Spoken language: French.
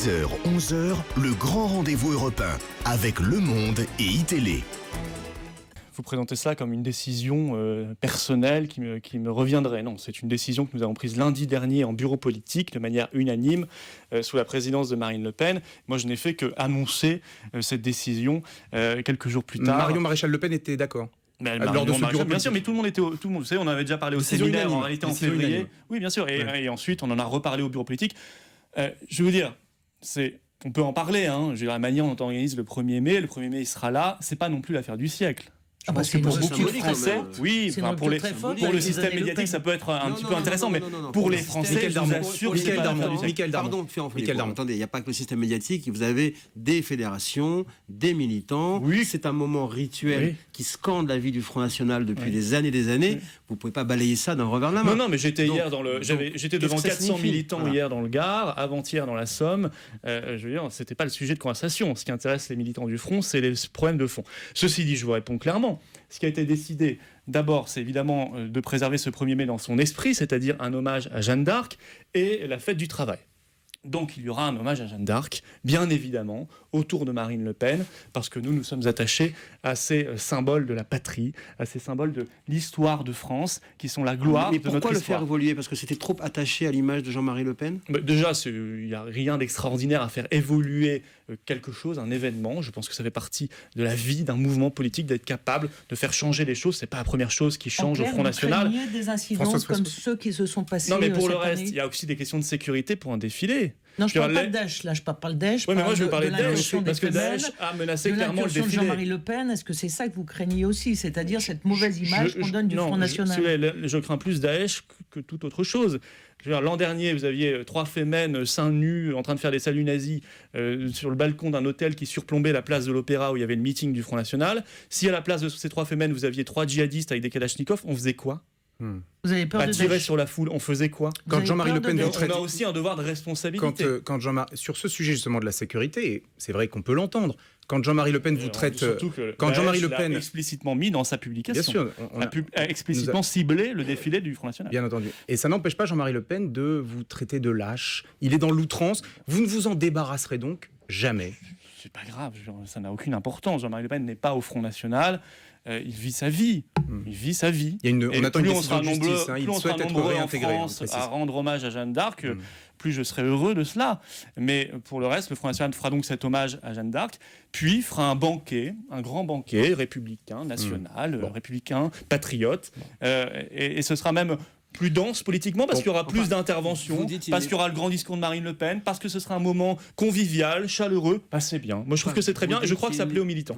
10h, 11h, le grand rendez-vous européen avec Le Monde et iTélé. Vous présentez ça comme une décision personnelle qui me reviendrait. Non, c'est une décision que nous avons prise lundi dernier en bureau politique de manière unanime sous la présidence de Marine Le Pen. Moi, je n'ai fait qu'annoncer cette décision quelques jours plus tard. Marion Maréchal Le Pen était d'accord. Lors de ce bureau, bien sûr, mais tout le monde, vous savez, on avait déjà parlé au séminaire en réalité en février. Oui, bien sûr, et ensuite on en a reparlé au bureau politique. Je veux dire, on peut en parler. Je veux dire, la manière dont on organise le 1er mai, il sera là. C'est pas non plus l'affaire du siècle. Je pense que pour beaucoup de Français, oui, pour le système médiatique, ça peut être un petit peu intéressant, mais pour les Français, je vous assure que c'est pas l'affaire du siècle. Pardon, attendez, il n'y a pas que le système médiatique, vous avez des fédérations, des militants, c'est un moment rituel qui scande la vie du Front National depuis des années, vous ne pouvez pas balayer ça d'un revers de la main. Non, mais j'étais devant 400 militants hier dans le Gard, avant-hier dans la Somme, je veux dire, c'était pas le sujet de conversation. Ce qui intéresse les militants du Front, c'est les problèmes de fond. Ceci dit, je vous réponds clairement. Ce qui a été décidé, d'abord, c'est évidemment de préserver ce 1er mai dans son esprit, c'est-à-dire un hommage à Jeanne d'Arc et la fête du travail. Donc il y aura un hommage à Jeanne d'Arc, bien évidemment, autour de Marine Le Pen, parce que nous sommes attachés à ces symboles de la patrie, à ces symboles de l'histoire de France, qui sont la gloire de notre histoire. Mais pourquoi le faire évoluer ? Parce que c'était trop attaché à l'image de Jean-Marie Le Pen ? Déjà, il n'y a rien d'extraordinaire à faire évoluer quelque chose, un événement. Je pense que ça fait partie de la vie d'un mouvement politique, d'être capable de faire changer les choses. Ce n'est pas la première chose qui change au Front National. Il y a des incidents comme ceux qui se sont passés. Non, mais pour le reste, année. il y a aussi des questions de sécurité pour un défilé. Non, je ne parle pas de Daesh, là, je parle de Daesh. Oui, mais moi, je veux parler de Daesh, parce que Daesh a menacé clairement le défilé. De Jean-Marie Le Pen, est-ce que c'est ça que vous craignez aussi ? C'est-à-dire cette mauvaise image qu'on donne du Front National ? Je crains plus Daesh que toute autre chose. L'an dernier, vous aviez 3 fémènes seins nus en train de faire des saluts nazis sur le balcon d'un hôtel qui surplombait la place de l'Opéra où il y avait le meeting du Front National. Si à la place de ces 3 fémènes, vous aviez 3 djihadistes avec des kalachnikovs, on faisait quoi ? Vous avez peur de tirer sur la foule, on faisait quoi ? Quand Jean-Marie Le Pen on a aussi un devoir de responsabilité. Sur ce sujet justement de la sécurité, c'est vrai qu'on peut l'entendre. Quand Jean-Marie Le Pen vous traite, quand Jean-Marie Le Pen l'a explicitement mis dans sa publication, bien sûr, a explicitement ciblé le défilé du Front National. Bien entendu. Et ça n'empêche pas Jean-Marie Le Pen de vous traiter de lâche. Il est dans l'outrance. Vous ne vous en débarrasserez donc jamais. C'est pas grave, ça n'a aucune importance. Jean-Marie Le Pen n'est pas au Front National. Il vit sa vie. Il vit sa vie. On attend une décision de justice. Il souhaite être réintégré. En France, à rendre hommage à Jeanne d'Arc, plus je serai heureux de cela. Mais pour le reste, le Front National fera donc cet hommage à Jeanne d'Arc, puis fera un banquet, un grand banquet républicain, national, républicain, patriote. Et ce sera même plus dense politiquement parce qu'il y aura plus d'interventions, parce qu'il y aura le grand discours de Marine Le Pen, parce que ce sera un moment convivial, chaleureux. C'est bien. Moi, je trouve que c'est très bien et je crois que ça plaît aux militants.